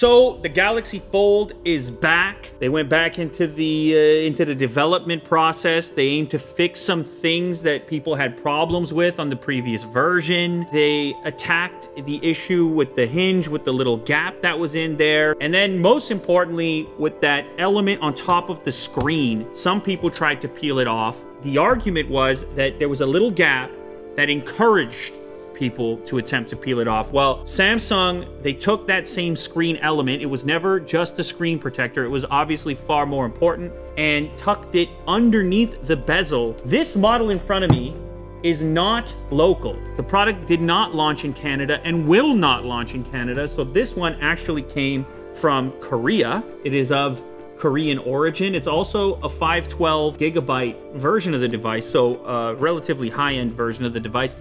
So the Galaxy Fold is back. They went back into the development process. They aimed to fix some things that people had problems with on the previous version. They attacked the issue with the hinge, with the little gap that was in there. And then most importantly, with that element on top of the screen, some people tried to peel it off. The argument was that there was a little gap that encouraged people to attempt to peel it off. Well, Samsung, they took that same screen element. It was never just a screen protector. It was obviously far more important, and tucked it underneath the bezel. This model in front of me is not local. The product did not launch in Canada and will not launch in Canada. So this one actually came from Korea. It is of Korean origin. It's also a 512 gigabyte version of the device, so a relatively high-end version of the device.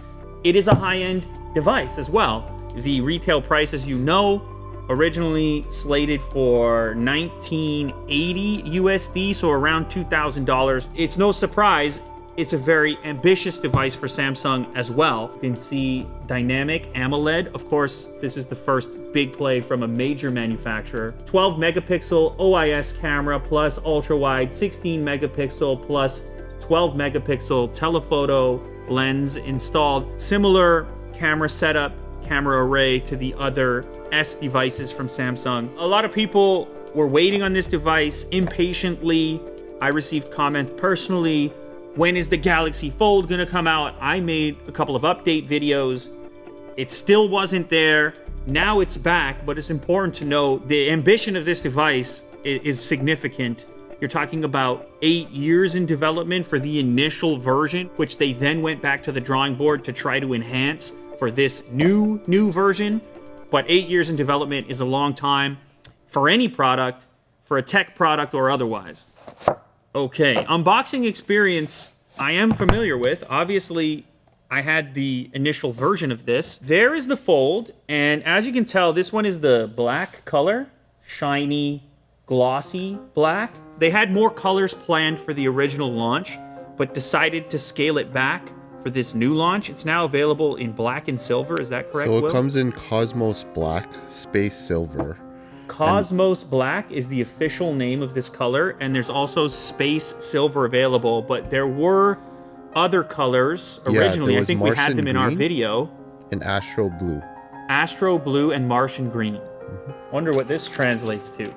It is a high-end device as well. The retail price, as you know, originally slated for $1980 USD, so around $2,000. It's no surprise, it's a very ambitious device for Samsung as well. You can see dynamic AMOLED. Of course, this is the first big play from a major manufacturer. 12 megapixel OIS camera plus ultra-wide, 16 megapixel plus 12 megapixel telephoto lens installed. Similar camera setup, camera array to the other S devices from Samsung. A lot of people were waiting on this device impatiently. I received comments personally, when is the Galaxy Fold gonna come out? I made a couple of update videos. It still wasn't there. Now it's back, but it's important to know the ambition of this device is significant. You're talking about 8 years in development for the initial version, which they then went back to the drawing board to try to enhance for this new version. But 8 years in development is a long time for any product, for a tech product or otherwise. Okay, unboxing experience I am familiar with. Obviously, I had the initial version of this. There is the Fold, and as you can tell, this one is the black color, shiny, glossy black. They had more colors planned for the original launch, but decided to scale it back for this new launch. It's now available in black and silver. Is that correct, So it Will? comes in Cosmos Black, Space Silver. Cosmos Black is the official name of this color, and there's also Space Silver available, but there were other colors originally. I think we had them in our video. And Astro Blue. Astro Blue and Martian Green. Wonder what this translates to.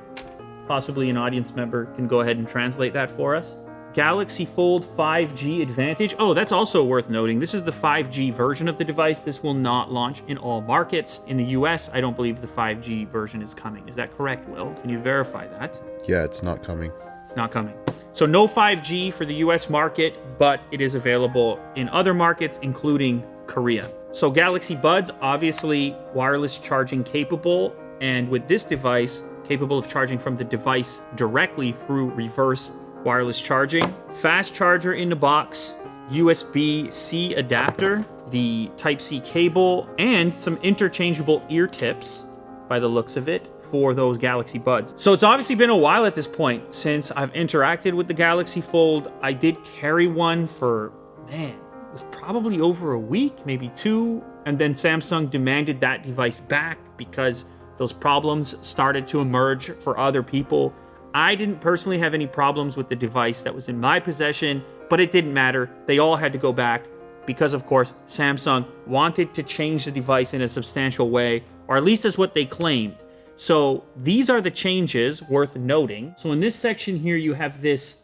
Possibly an audience member can go ahead and translate that for us. Galaxy Fold 5G Advantage. Oh, that's also worth noting. This is the 5G version of the device. This will not launch in all markets. In the US, I don't believe the 5G version is coming. Is that correct, Will? Can you verify that? Yeah, it's not coming. Not coming. So no 5G for the US market, but it is available in other markets, including Korea. So Galaxy Buds, obviously wireless charging capable, and with this device, capable of charging from the device directly through reverse wireless charging. Fast charger in the box, USB-C adapter, the Type-C cable, and some interchangeable ear tips, by the looks of it, for those Galaxy Buds. So it's obviously been a while at this point since I've interacted with the Galaxy Fold. I did carry one for, man, it was probably over a week, maybe 2, and then Samsung demanded that device back because those problems started to emerge for other people. I didn't personally have any problems with the device that was in my possession, but it didn't matter. They all had to go back because, of course, Samsung wanted to change the device in a substantial way, or at least that's what they claimed. So these are the changes worth noting. So in this section here, you have this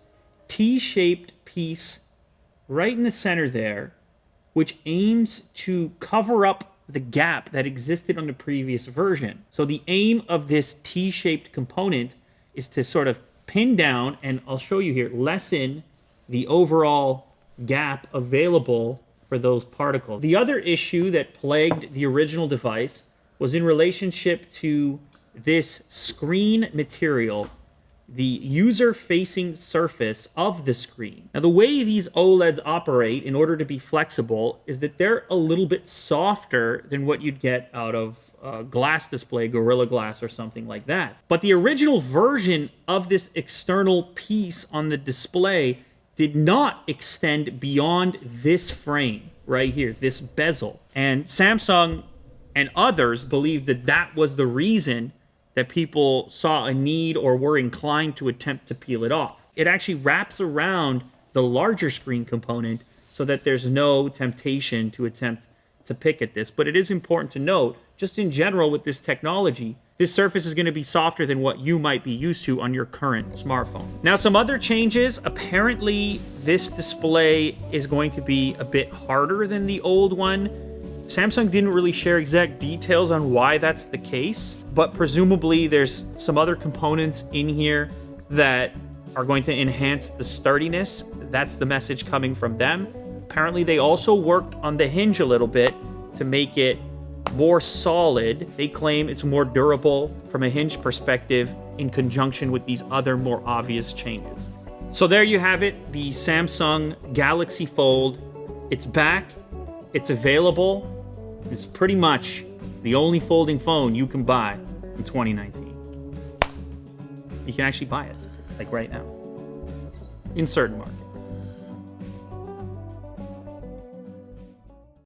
T-shaped piece right in the center there, which aims to cover up the gap that existed on the previous version. So the aim of this T-shaped component is to sort of pin down, and I'll show you here, lessen the overall gap available for those particles. The other issue that plagued the original device was in relationship to this screen material, the user-facing surface of the screen. Now, the way these OLEDs operate in order to be flexible is that they're a little bit softer than what you'd get out of a glass display, Gorilla Glass or something like that. But the original version of this external piece on the display did not extend beyond this frame right here, this bezel. And Samsung and others believed that that was the reason that people saw a need or were inclined to attempt to peel it off. It actually wraps around the larger screen component so that there's no temptation to attempt to pick at this. But it is important to note, just in general with this technology, this surface is going to be softer than what you might be used to on your current smartphone. Now, some other changes. Apparently, this display is going to be a bit harder than the old one. Samsung didn't really share exact details on why that's the case, but presumably there's some other components in here that are going to enhance the sturdiness. That's the message coming from them. Apparently, they also worked on the hinge a little bit to make it more solid. They claim it's more durable from a hinge perspective in conjunction with these other more obvious changes. So there you have it, the Samsung Galaxy Fold. It's back, it's available. It's pretty much the only folding phone you can buy in 2019. You can actually buy it, like right now, in certain markets.